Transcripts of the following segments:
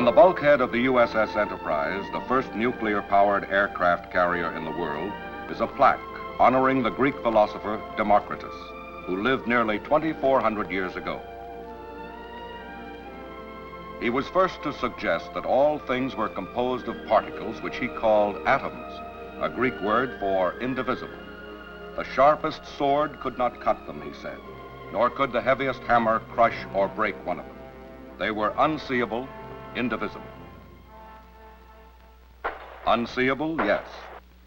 On the bulkhead of the USS Enterprise, the first nuclear-powered aircraft carrier in the world, is a plaque honoring the Greek philosopher Democritus, who lived nearly 2,400 years ago. He was first to suggest that all things were composed of particles which he called atoms, a Greek word for indivisible. The sharpest sword could not cut them, he said, nor could the heaviest hammer crush or break one of them. They were unseeable, indivisible. Unseeable, yes.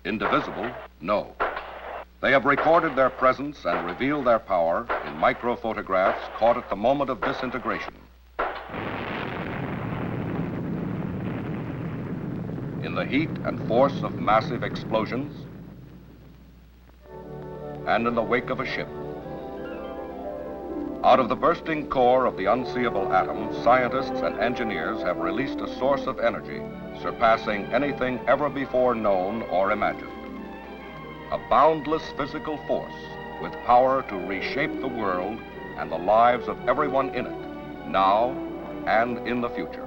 Indivisible, no. They have recorded their presence and revealed their power in microphotographs caught at the moment of disintegration. In the heat and force of massive explosions, and in the wake of a ship. Out of the bursting core of the unseeable atom, scientists and engineers have released a source of energy surpassing anything ever before known or imagined. A boundless physical force with power to reshape the world and the lives of everyone in it, now and in the future.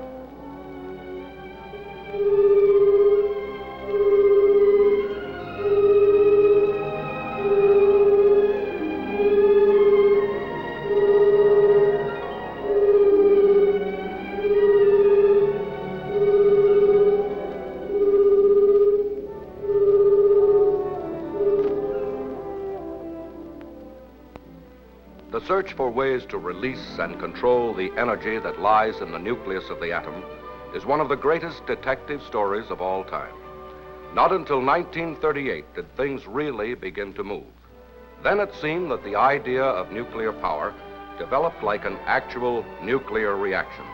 The search for ways to release and control the energy that lies in the nucleus of the atom is one of the greatest detective stories of all time. Not until 1938 did things really begin to move. Then it seemed that the idea of nuclear power developed like an actual nuclear reaction.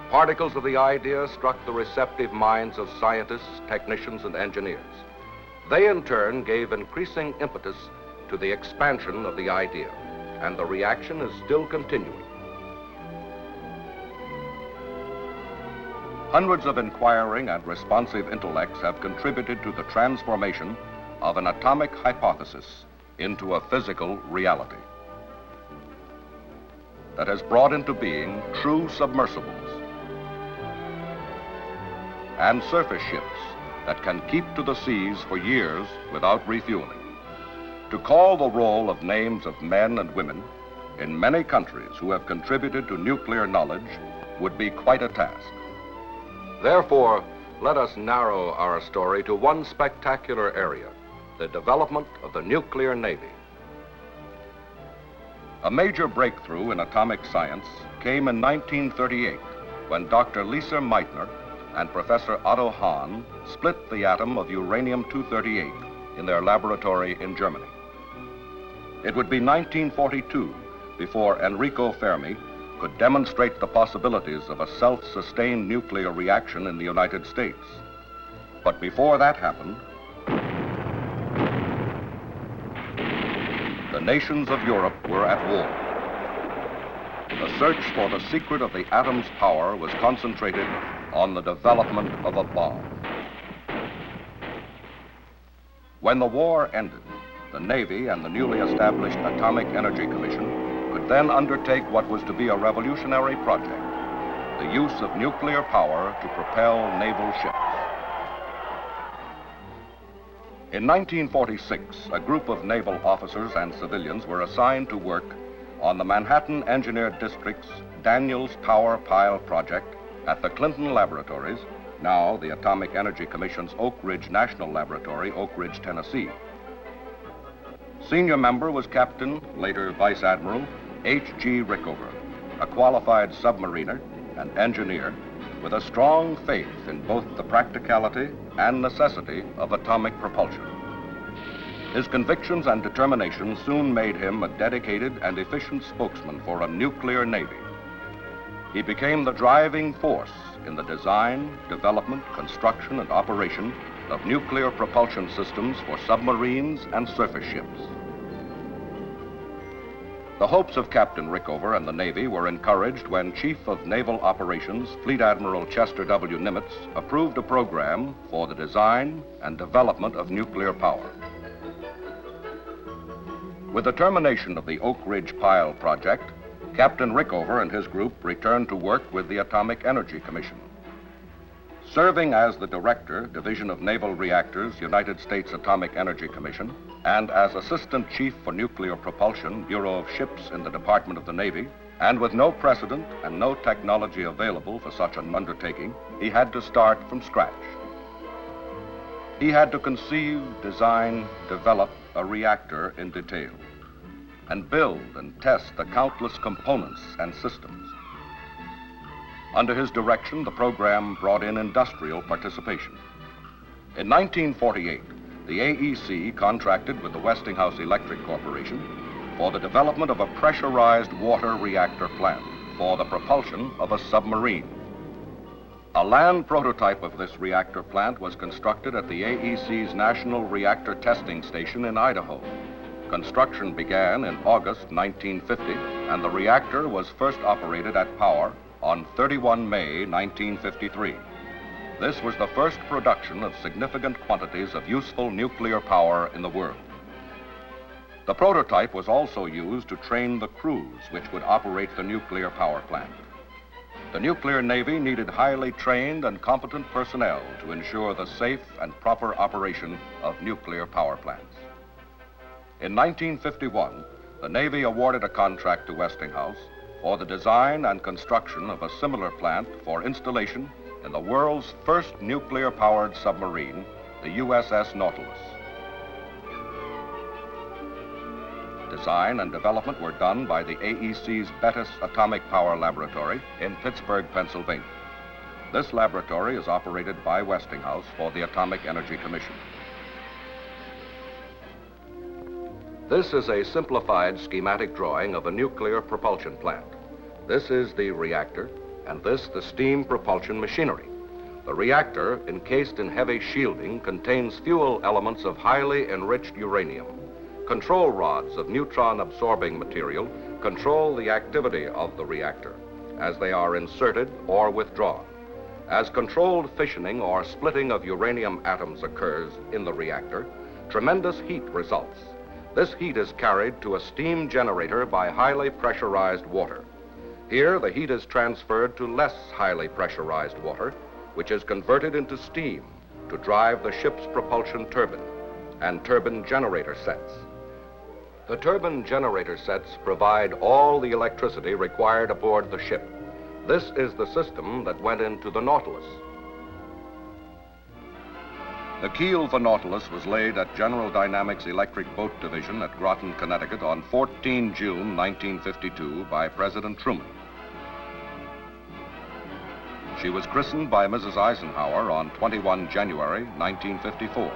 Particles of the idea struck the receptive minds of scientists, technicians, and engineers. They in turn gave increasing impetus to the expansion of the idea, and the reaction is still continuing. Hundreds of inquiring and responsive intellects have contributed to the transformation of an atomic hypothesis into a physical reality that has brought into being true submersibles and surface ships that can keep to the seas for years without refueling. To call the roll of names of men and women in many countries who have contributed to nuclear knowledge would be quite a task. Therefore, let us narrow our story to one spectacular area, the development of the nuclear navy. A major breakthrough in atomic science came in 1938 when Dr. Lisa Meitner and Professor Otto Hahn split the atom of uranium-238 in their laboratory in Germany. It would be 1942 before Enrico Fermi could demonstrate the possibilities of a self-sustained nuclear reaction in the United States. But before that happened, the nations of Europe were at war. The search for the secret of the atom's power was concentrated on the development of a bomb. When the war ended, the Navy and the newly established Atomic Energy Commission could then undertake what was to be a revolutionary project, the use of nuclear power to propel naval ships. In 1946, a group of naval officers and civilians were assigned to work on the Manhattan Engineered District's Daniels Tower Pile project at the Clinton Laboratories, now the Atomic Energy Commission's Oak Ridge National Laboratory, Oak Ridge, Tennessee. Senior member was Captain, later Vice Admiral, H.G. Rickover, a qualified submariner and engineer with a strong faith in both the practicality and necessity of atomic propulsion. His convictions and determination soon made him a dedicated and efficient spokesman for a nuclear navy. He became the driving force in the design, development, construction, and operation of nuclear propulsion systems for submarines and surface ships. The hopes of Captain Rickover and the Navy were encouraged when Chief of Naval Operations, Fleet Admiral Chester W. Nimitz, approved a program for the design and development of nuclear power. With the termination of the Oak Ridge Pile project, Captain Rickover and his group returned to work with the Atomic Energy Commission. Serving as the Director, Division of Naval Reactors, United States Atomic Energy Commission, and as Assistant Chief for Nuclear Propulsion, Bureau of Ships in the Department of the Navy, and with no precedent and no technology available for such an undertaking, he had to start from scratch. He had to conceive, design, develop a reactor in detail, and build and test the countless components and systems. Under his direction, the program brought in industrial participation. In 1948, the AEC contracted with the Westinghouse Electric Corporation for the development of a pressurized water reactor plant for the propulsion of a submarine. A land prototype of this reactor plant was constructed at the AEC's National Reactor Testing Station in Idaho. Construction began in August 1950, and the reactor was first operated at power on 31 May 1953. This was the first production of significant quantities of useful nuclear power in the world. The prototype was also used to train the crews which would operate the nuclear power plant. The nuclear navy needed highly trained and competent personnel to ensure the safe and proper operation of nuclear power plants. In 1951, the Navy awarded a contract to Westinghouse for the design and construction of a similar plant for installation in the world's first nuclear-powered submarine, the USS Nautilus. Design and development were done by the AEC's Bettis Atomic Power Laboratory in Pittsburgh, Pennsylvania. This laboratory is operated by Westinghouse for the Atomic Energy Commission. This is a simplified schematic drawing of a nuclear propulsion plant. This is the reactor, and this the steam propulsion machinery. The reactor, encased in heavy shielding, contains fuel elements of highly enriched uranium. Control rods of neutron-absorbing material control the activity of the reactor as they are inserted or withdrawn. As controlled fissioning or splitting of uranium atoms occurs in the reactor, tremendous heat results. This heat is carried to a steam generator by highly pressurized water. Here, the heat is transferred to less highly pressurized water, which is converted into steam to drive the ship's propulsion turbine and turbine generator sets. The turbine generator sets provide all the electricity required aboard the ship. This is the system that went into the Nautilus. The keel of the Nautilus was laid at General Dynamics Electric Boat Division at Groton, Connecticut on 14 June 1952 by President Truman. She was christened by Mrs. Eisenhower on 21 January 1954.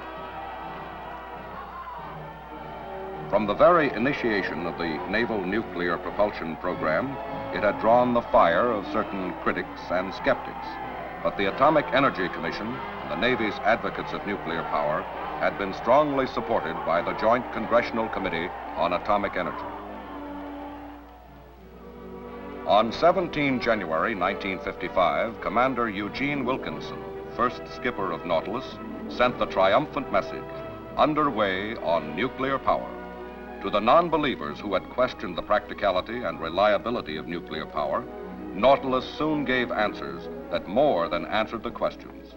From the very initiation of the naval nuclear propulsion program, it had drawn the fire of certain critics and skeptics. But the Atomic Energy Commission and the Navy's advocates of nuclear power had been strongly supported by the Joint Congressional Committee on Atomic Energy. On 17 January 1955, Commander Eugene Wilkinson, first skipper of Nautilus, sent the triumphant message, "Underway on nuclear power." To the non-believers who had questioned the practicality and reliability of nuclear power, Nautilus soon gave answers that more than answered the questions.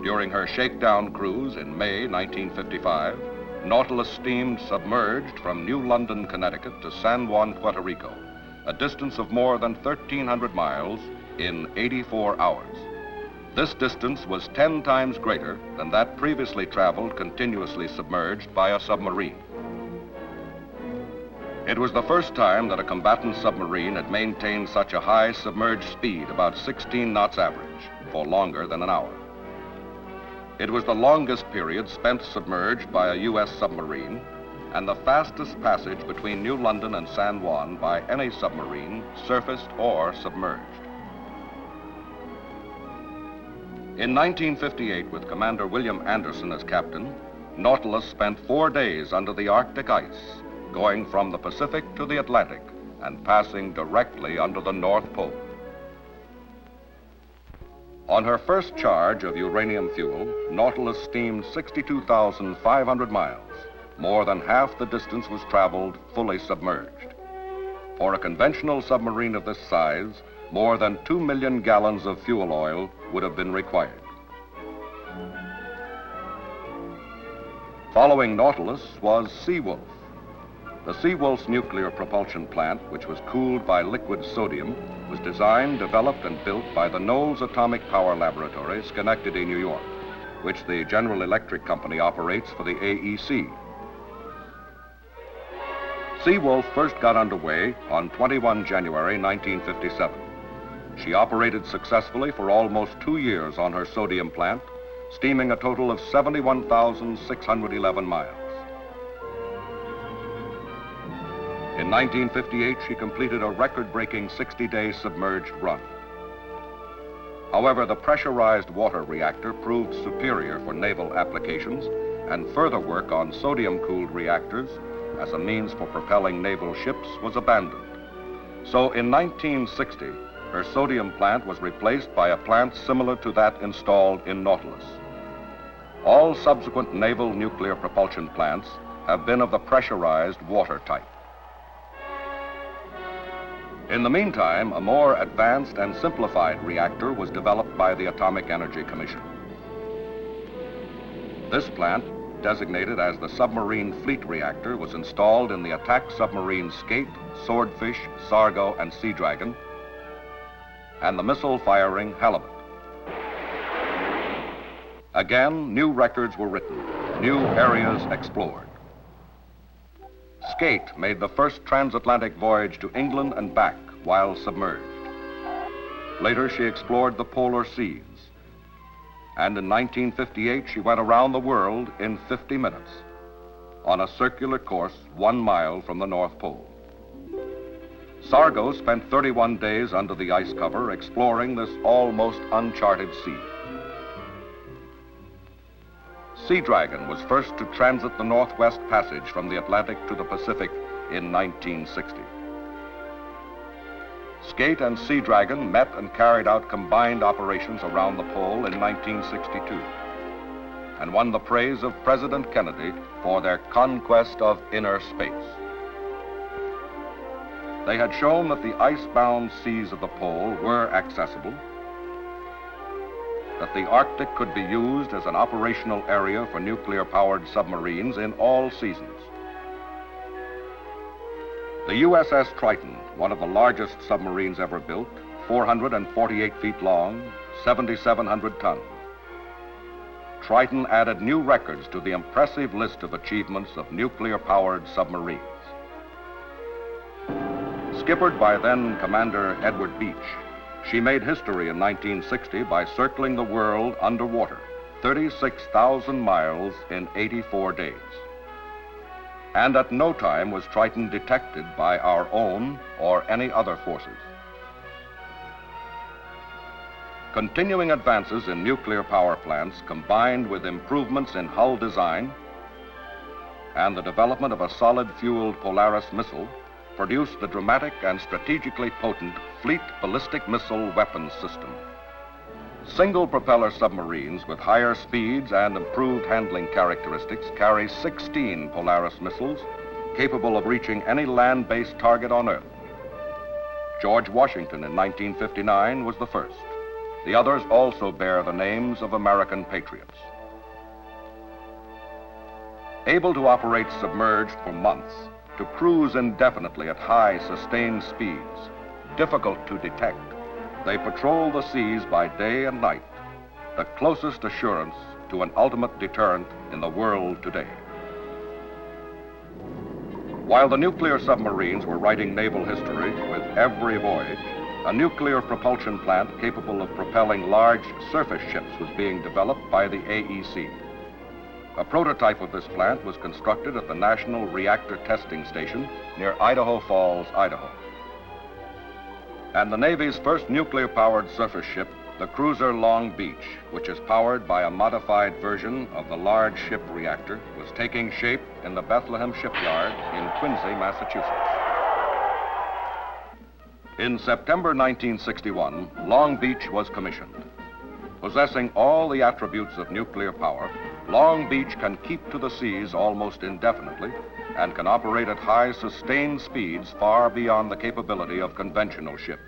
During her shakedown cruise in May 1955, Nautilus steamed submerged from New London, Connecticut to San Juan, Puerto Rico, a distance of more than 1,300 miles in 84 hours. This distance was 10 times greater than that previously traveled continuously submerged by a submarine. It was the first time that a combatant submarine had maintained such a high submerged speed, about 16 knots average, for longer than an hour. It was the longest period spent submerged by a U.S. submarine and the fastest passage between New London and San Juan by any submarine, surfaced or submerged. In 1958, with Commander William Anderson as captain, Nautilus spent 4 days under the Arctic ice, going from the Pacific to the Atlantic and passing directly under the North Pole. On her first charge of uranium fuel, Nautilus steamed 62,500 miles. More than half the distance was traveled fully submerged. For a conventional submarine of this size, more than 2 million gallons of fuel oil would have been required. Following Nautilus was Seawolf. The Seawolf's nuclear propulsion plant, which was cooled by liquid sodium, was designed, developed, and built by the Knowles Atomic Power Laboratory, Schenectady, New York, which the General Electric Company operates for the AEC. Seawolf first got underway on 21 January 1957. She operated successfully for almost 2 years on her sodium plant, steaming a total of 71,611 miles. In 1958, she completed a record-breaking 60-day submerged run. However, the pressurized water reactor proved superior for naval applications, and further work on sodium-cooled reactors as a means for propelling naval ships was abandoned. So in 1960, her sodium plant was replaced by a plant similar to that installed in Nautilus. All subsequent naval nuclear propulsion plants have been of the pressurized water type. In the meantime, a more advanced and simplified reactor was developed by the Atomic Energy Commission. This plant, designated as the Submarine Fleet Reactor, was installed in the attack submarine Skate, Swordfish, Sargo, and Sea Dragon, and the missile-firing Halibut. Again, new records were written, new areas explored. Skate made the first transatlantic voyage to England and back while submerged. Later, she explored the polar seas. And in 1958, she went around the world in 50 minutes on a circular course 1 mile from the North Pole. Sargo spent 31 days under the ice cover exploring this almost uncharted sea. Sea Dragon was first to transit the Northwest Passage from the Atlantic to the Pacific in 1960. Skate and Sea Dragon met and carried out combined operations around the pole in 1962 and won the praise of President Kennedy for their conquest of inner space. They had shown that the ice-bound seas of the pole were accessible, that the Arctic could be used as an operational area for nuclear-powered submarines in all seasons. The USS Triton, one of the largest submarines ever built, 448 feet long, 7,700 tons. Triton added new records to the impressive list of achievements of nuclear-powered submarines. Skippered by then Commander Edward Beach, she made history in 1960 by circling the world underwater, 36,000 miles in 84 days. And at no time was Triton detected by our own or any other forces. Continuing advances in nuclear power plants, combined with improvements in hull design and the development of a solid-fueled Polaris missile, produced the dramatic and strategically potent Fleet Ballistic Missile Weapons System. Single-propeller submarines with higher speeds and improved handling characteristics carry 16 Polaris missiles capable of reaching any land-based target on Earth. George Washington in 1959 was the first. The others also bear the names of American patriots. Able to operate submerged for months, to cruise indefinitely at high sustained speeds, difficult to detect, they patrol the seas by day and night, the closest assurance to an ultimate deterrent in the world today. While the nuclear submarines were writing naval history with every voyage, a nuclear propulsion plant capable of propelling large surface ships was being developed by the AEC. A prototype of this plant was constructed at the National Reactor Testing Station near Idaho Falls, Idaho. And the Navy's first nuclear-powered surface ship, the cruiser Long Beach, which is powered by a modified version of the large ship reactor, was taking shape in the Bethlehem shipyard in Quincy, Massachusetts. In September 1961, Long Beach was commissioned. Possessing all the attributes of nuclear power, Long Beach can keep to the seas almost indefinitely and can operate at high sustained speeds far beyond the capability of conventional ships.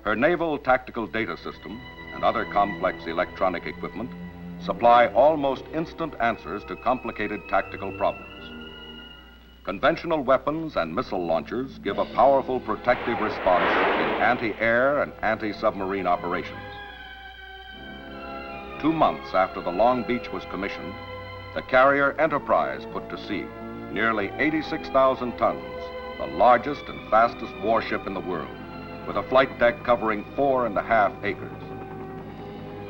Her naval tactical data system and other complex electronic equipment supply almost instant answers to complicated tactical problems. Conventional weapons and missile launchers give a powerful protective response in anti-air and anti-submarine operations. 2 months after the Long Beach was commissioned, the carrier Enterprise put to sea, nearly 86,000 tons, the largest and fastest warship in the world, with a flight deck covering 4.5 acres.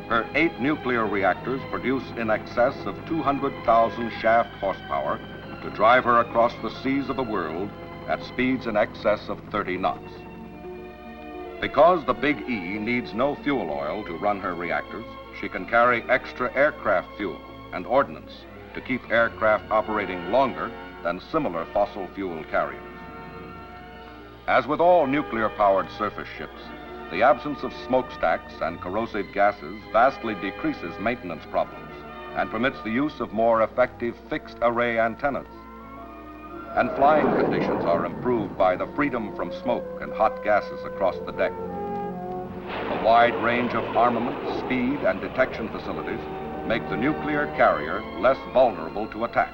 Her 8 nuclear reactors produce in excess of 200,000 shaft horsepower to drive her across the seas of the world at speeds in excess of 30 knots. Because the Big E needs no fuel oil to run her reactors, she can carry extra aircraft fuel and ordnance to keep aircraft operating longer than similar fossil fuel carriers. As with all nuclear-powered surface ships, the absence of smokestacks and corrosive gases vastly decreases maintenance problems and permits the use of more effective fixed-array antennas. And flying conditions are improved by the freedom from smoke and hot gases across the deck. A wide range of armament, speed, and detection facilities make the nuclear carrier less vulnerable to attack.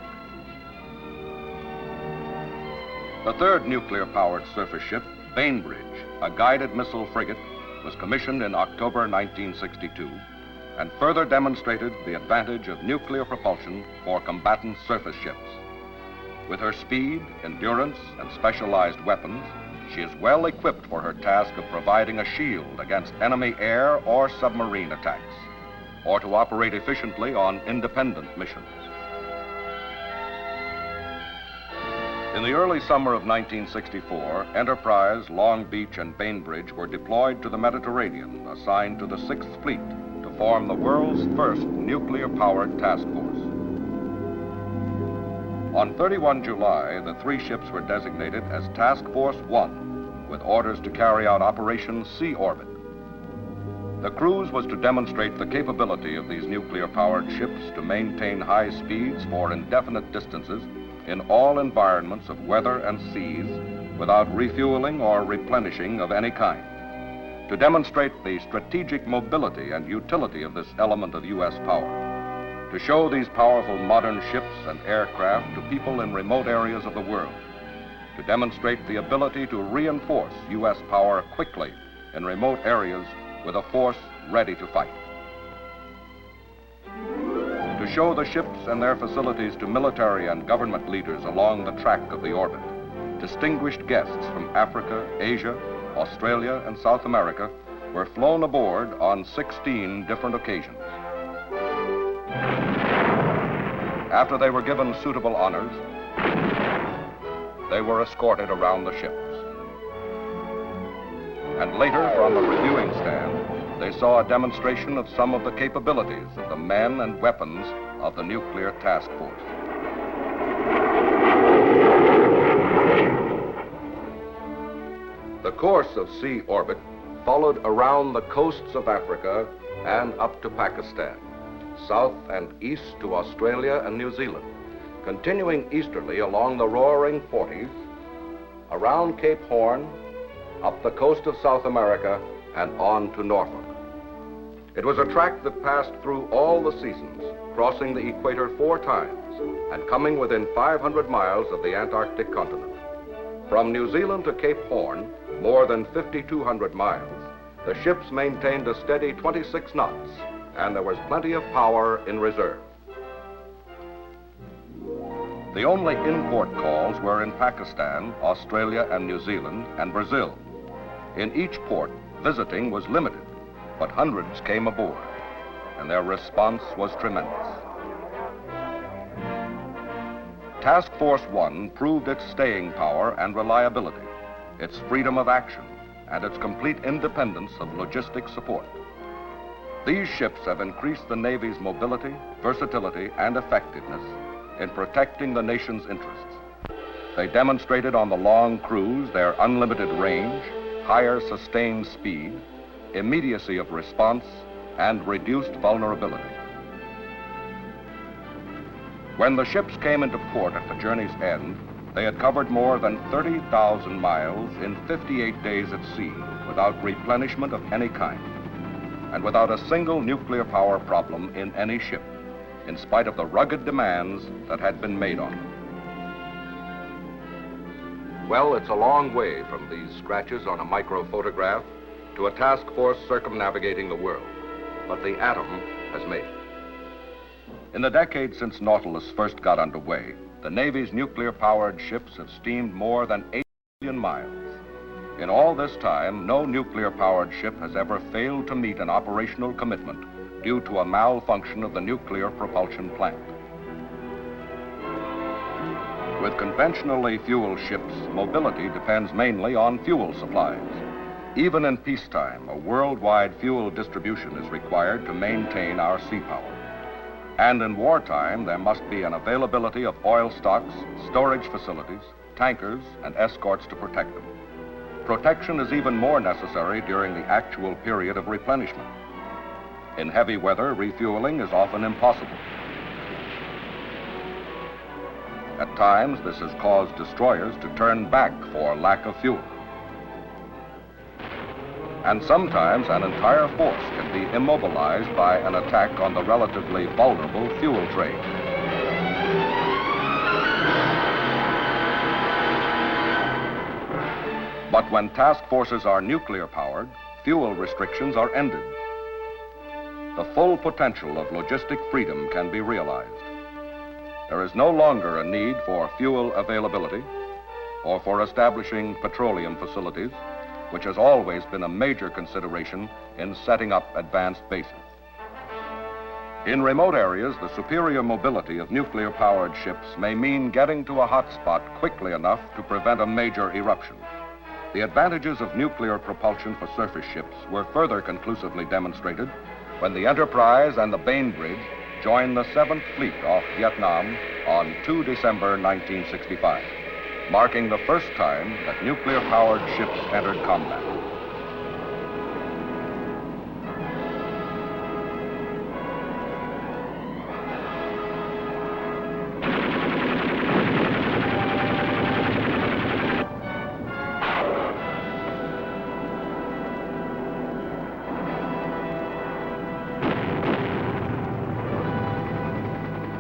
The third nuclear-powered surface ship, Bainbridge, a guided missile frigate, was commissioned in October 1962 and further demonstrated the advantage of nuclear propulsion for combatant surface ships. With her speed, endurance, and specialized weapons, she is well equipped for her task of providing a shield against enemy air or submarine attacks, or to operate efficiently on independent missions. In the early summer of 1964, Enterprise, Long Beach, and Bainbridge were deployed to the Mediterranean, assigned to the 6th Fleet to form the world's first nuclear-powered task force. On 31 July, the 3 ships were designated as Task Force 1, with orders to carry out Operation Sea Orbit. The cruise was to demonstrate the capability of these nuclear-powered ships to maintain high speeds for indefinite distances in all environments of weather and seas without refueling or replenishing of any kind, to demonstrate the strategic mobility and utility of this element of U.S. power, to show these powerful modern ships and aircraft to people in remote areas of the world, to demonstrate the ability to reinforce U.S. power quickly in remote areas with a force ready to fight. To show the ships and their facilities to military and government leaders along the track of the orbit, distinguished guests from Africa, Asia, Australia, and South America were flown aboard on 16 different occasions. After they were given suitable honors, they were escorted around the ships. And later, from the reviewing stand, they saw a demonstration of some of the capabilities of the men and weapons of the Nuclear Task Force. The course of Sea Orbit followed around the coasts of Africa and up to Pakistan, south and east to Australia and New Zealand, continuing easterly along the Roaring Forties, around Cape Horn, up the coast of South America, and on to Norfolk. It was a track that passed through all the seasons, crossing the equator 4 times and coming within 500 miles of the Antarctic continent. From New Zealand to Cape Horn, more than 5,200 miles, the ships maintained a steady 26 knots, and there was plenty of power in reserve. The only import calls were in Pakistan, Australia and New Zealand, and Brazil. In each port, visiting was limited, but hundreds came aboard, and their response was tremendous. Task Force 1 proved its staying power and reliability, its freedom of action, and its complete independence of logistic support. These ships have increased the Navy's mobility, versatility, and effectiveness in protecting the nation's interests. They demonstrated on the long cruise their unlimited range, higher sustained speed, immediacy of response, and reduced vulnerability. When the ships came into port at the journey's end, They had covered more than 30,000 miles in 58 days at sea without replenishment of any kind, and without a single nuclear power problem in any ship, in spite of the rugged demands that had been made on them. Well, it's a long way from these scratches on a microphotograph to a task force circumnavigating the world, but the atom has made it. In the decade since Nautilus first got underway, the Navy's nuclear-powered ships have steamed more than 8 million miles. In all this time, no nuclear-powered ship has ever failed to meet an operational commitment due to a malfunction of the nuclear propulsion plant. With conventionally fueled ships, mobility depends mainly on fuel supplies. Even in peacetime, a worldwide fuel distribution is required to maintain our sea power. And in wartime, there must be an availability of oil stocks, storage facilities, tankers, and escorts to protect them. Protection is even more necessary during the actual period of replenishment. In heavy weather, refueling is often impossible. At times, this has caused destroyers to turn back for lack of fuel. And sometimes an entire force can be immobilized by an attack on the relatively vulnerable fuel train. But when task forces are nuclear-powered, fuel restrictions are ended. The full potential of logistic freedom can be realized. There is no longer a need for fuel availability or for establishing petroleum facilities, which has always been a major consideration in setting up advanced bases. In remote areas, the superior mobility of nuclear-powered ships may mean getting to a hot spot quickly enough to prevent a major eruption. The advantages of nuclear propulsion for surface ships were further conclusively demonstrated when the Enterprise and the Bainbridge joined the 7th Fleet off Vietnam on 2 December 1965, marking the first time that nuclear-powered ships entered combat.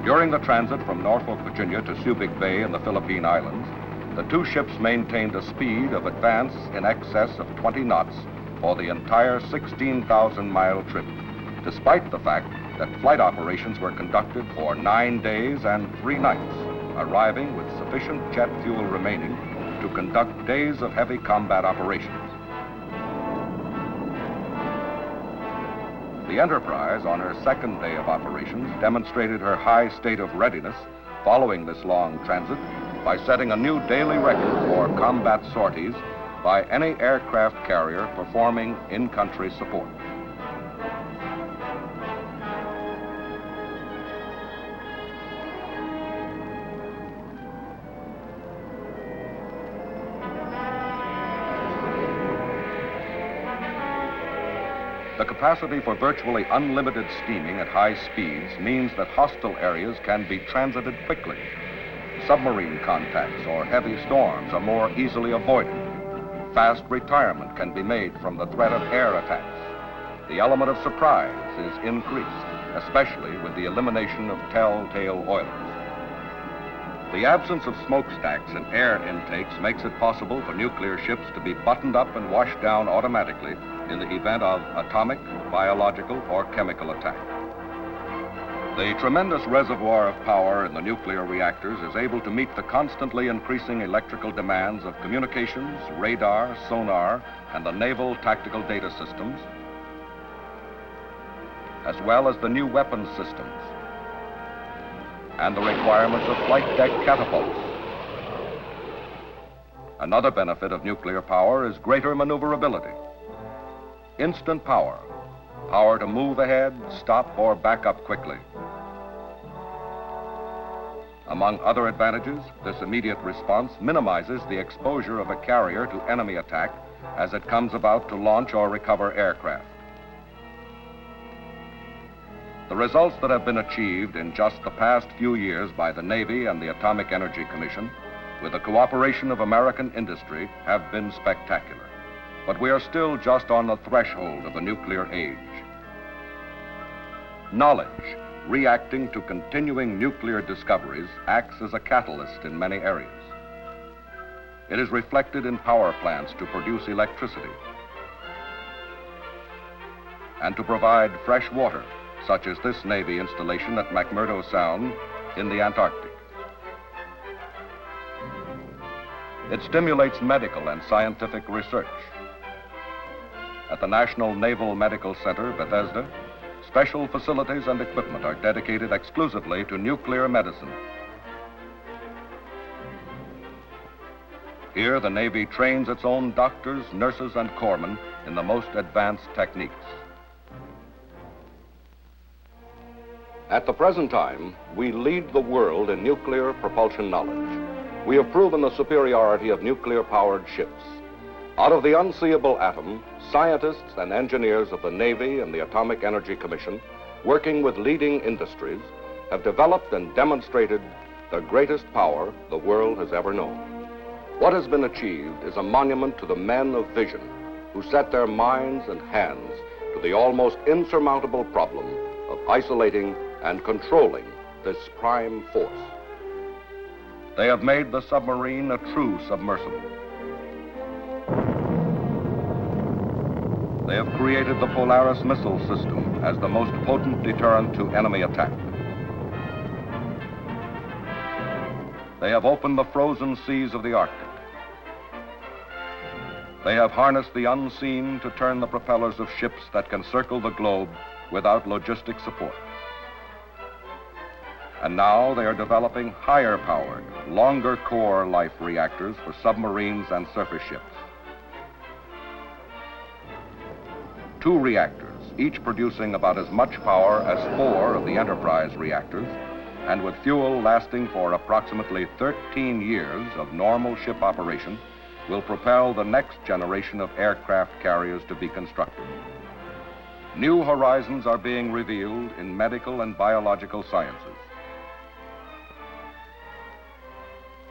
During the transit from Norfolk, Virginia to Subic Bay in the Philippine Islands, the two ships maintained a speed of advance in excess of 20 knots for the entire 16,000-mile trip, despite the fact that flight operations were conducted for 9 days and 3 nights, arriving with sufficient jet fuel remaining to conduct days of heavy combat operations. The Enterprise, on her second day of operations, demonstrated her high state of readiness following this long transit by setting a new daily record for combat sorties by any aircraft carrier performing in-country support. The capacity for virtually unlimited steaming at high speeds means that hostile areas can be transited quickly. Submarine contacts or heavy storms are more easily avoided. Fast retirement can be made from the threat of air attacks. The element of surprise is increased, especially with the elimination of telltale oilers. The absence of smokestacks and air intakes makes it possible for nuclear ships to be buttoned up and washed down automatically in the event of atomic, biological, or chemical attack. The tremendous reservoir of power in the nuclear reactors is able to meet the constantly increasing electrical demands of communications, radar, sonar, and the naval tactical data systems, as well as the new weapons systems and the requirements of flight deck catapults. Another benefit of nuclear power is greater maneuverability. Instant power, power to move ahead, stop, or back up quickly. Among other advantages, this immediate response minimizes the exposure of a carrier to enemy attack as it comes about to launch or recover aircraft. The results that have been achieved in just the past few years by the Navy and the Atomic Energy Commission with the cooperation of American industry, have been spectacular. But we are still just on the threshold of a nuclear age. Knowledge, reacting to continuing nuclear discoveries, acts as a catalyst in many areas. It is reflected in power plants to produce electricity and to provide fresh water, such as this Navy installation at McMurdo Sound in the Antarctic. It stimulates medical and scientific research. At the National Naval Medical Center, Bethesda, special facilities and equipment are dedicated exclusively to nuclear medicine. Here, the Navy trains its own doctors, nurses, and corpsmen in the most advanced techniques. At the present time, we lead the world in nuclear propulsion knowledge. We have proven the superiority of nuclear-powered ships. Out of the unseeable atom, scientists and engineers of the Navy and the Atomic Energy Commission, working with leading industries, have developed and demonstrated the greatest power the world has ever known. What has been achieved is a monument to the men of vision who set their minds and hands to the almost insurmountable problem of isolating and controlling this prime force. They have made the submarine a true submersible. They have created the Polaris missile system as the most potent deterrent to enemy attack. They have opened the frozen seas of the Arctic. They have harnessed the unseen to turn the propellers of ships that can circle the globe without logistic support. And now they are developing higher-powered, longer-core life reactors for submarines and surface ships. 2 reactors, each producing about as much power as 4 of the Enterprise reactors, and with fuel lasting for approximately 13 years of normal ship operation, will propel the next generation of aircraft carriers to be constructed. New horizons are being revealed in medical and biological sciences.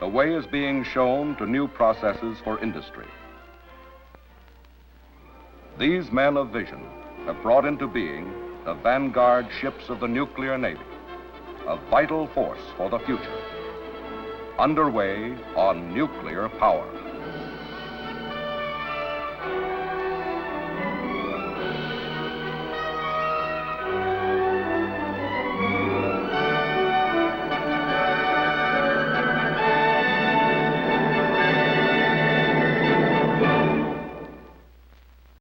The way is being shown to new processes for industry. These men of vision have brought into being the vanguard ships of the nuclear Navy, a vital force for the future, underway on nuclear power.